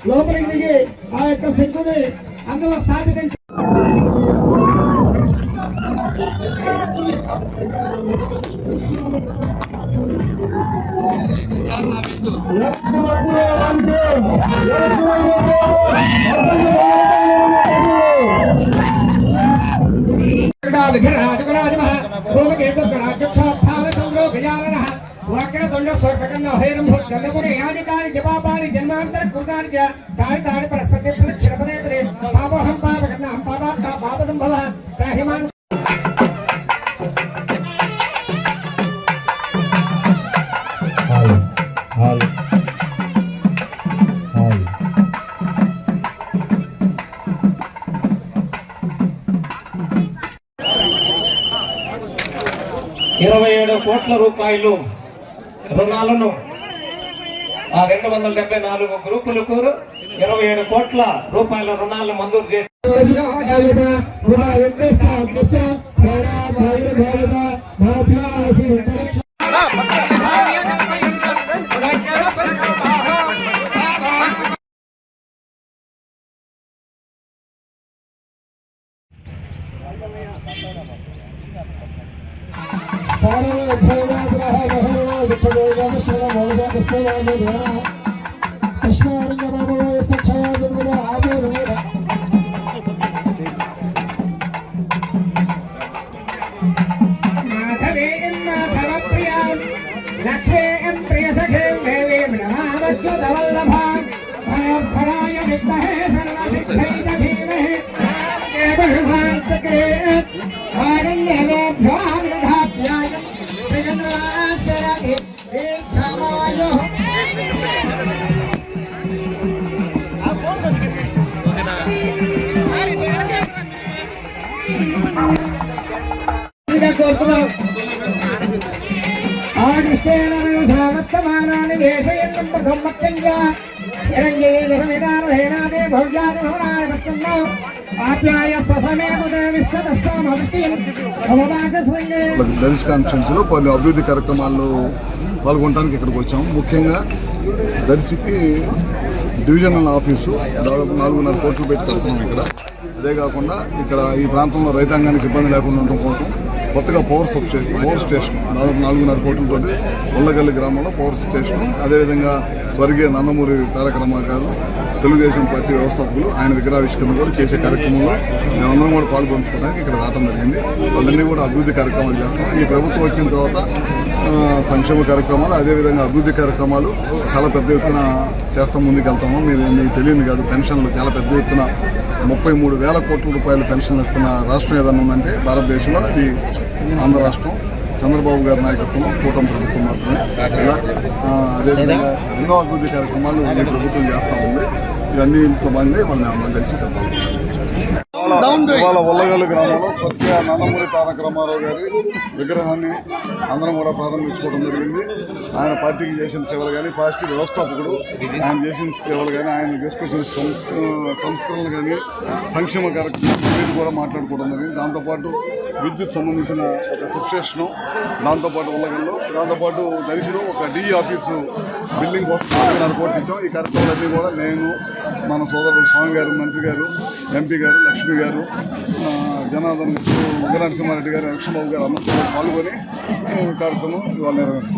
లోపలికి దిగి ఆ యొక్క శంకుని అందులో స్థాపితం వక్రతుండ స్వర్గకన్న హైరంభో స్కందపురి యాదికాని జపాపాని జన్మాంతర కృతాని చ తాని తాని ప్రసక్తి ప్రక్షరపదే పదే పాపహం పాపకన్న హం పాపాత్మ పాప సంభవ త్రాహిమాన్ హాల్ 27 కోట్ల రూపాయలు రుణాలను ఆ 274 గ్రూపులకు 27 కోట్ల రూపాయల రుణాలను మంజూరు చేసి దర్శి కాన్ఫరెన్స్ లో కొన్ని అభివృద్ధి కార్యక్రమాల్లో పాల్గొనడానికి ఇక్కడికి వచ్చాము. ముఖ్యంగా దర్శికి డివిజనల్ ఆఫీసు దాదాపు 4.5 కోట్లు పెట్టి కడుతున్నాం ఇక్కడ. అదే కాకుండా ఇక్కడ ఈ ప్రాంతంలో రైతాంగానికి ఇబ్బంది లేకుండా ఉండడం కోసం కొత్తగా పవర్ స్టేషన్ దాదాపు 4.5 కోట్లతోటి ఉల్లగల్లి గ్రామంలో పవర్ స్టేషన్, అదేవిధంగా స్వర్గీయ నందమూరి తారక రామారావు గారు తెలుగుదేశం పార్టీ వ్యవస్థాపకులు ఆయన విగ్రహావిష్కరణ కూడా చేసే కార్యక్రమంలో మేమందరం కూడా పాల్గొంచుకోవడానికి ఇక్కడ రావడం జరిగింది. వాళ్ళన్నీ కూడా అభివృద్ధి కార్యక్రమాలు చేస్తాం. ఈ ప్రభుత్వం వచ్చిన తర్వాత సంక్షేమ కార్యక్రమాలు అదేవిధంగా అభివృద్ధి కార్యక్రమాలు చాలా పెద్ద ఎత్తున చేస్తాం, ముందుకెళ్తాము. మీకు తెలియదు కాదు, పెన్షన్లు చాలా పెద్ద ఎత్తున 33,000 కోట్ల రూపాయల పెన్షన్లు ఇస్తున్న రాష్ట్రం ఏదన్నా ఉందంటే భారతదేశంలో అది ఆంధ్ర రాష్ట్రం. చంద్రబాబు గారి నాయకత్వంలో కూటమి ప్రభుత్వం మాత్రమే. ఇలా అదేవిధంగా ఎన్నో అభివృద్ధి కార్యక్రమాలు ఈ ప్రభుత్వం చేస్తూ ఉంది. ఇవన్నీ భాగంగా మనం అందరం కలిసి ఇవాళ ఉల్లగల్లు గ్రామంలో స్వర్గీయ నందమూరి తారక రామారావు గారి విగ్రహాన్ని అందరం కూడా ప్రారంభించుకోవడం జరిగింది. ఆయన పార్టీకి చేసిన సేవలు కానీ, పార్టీ వ్యవస్థాపకుడు ఆయన చేసిన సేవలు కానీ, ఆయన తీసుకొచ్చిన సంస్కరణలు కానీ, సంక్షేమ కార్యక్రమాలు కూడా మాట్లాడుకోవడం జరిగింది. దాంతోపాటు విద్యుత్ సంబంధించిన ఒక సబ్స్టేషను, దాంతోపాటు ఉల్లగల్లో, దాంతోపాటు దర్శిలో ఒక డిఈ ఆఫీసు బిల్డింగ్ కోసం 4.5 కోట్లు ఇచ్చాం. ఈ కార్యక్రమాలన్నీ కూడా నేను, మన సోదరుడు స్వామి గారు, మంత్రి గారు, ఎంపీ గారు, లక్ష్మి గారు, జనార్దన్ ఉగ్ర నరసింహారెడ్డి గారు, లక్ష్మబాబు గారు అందరూ పాల్గొని కార్యక్రమం ఇవాళ నిర్వహించారు.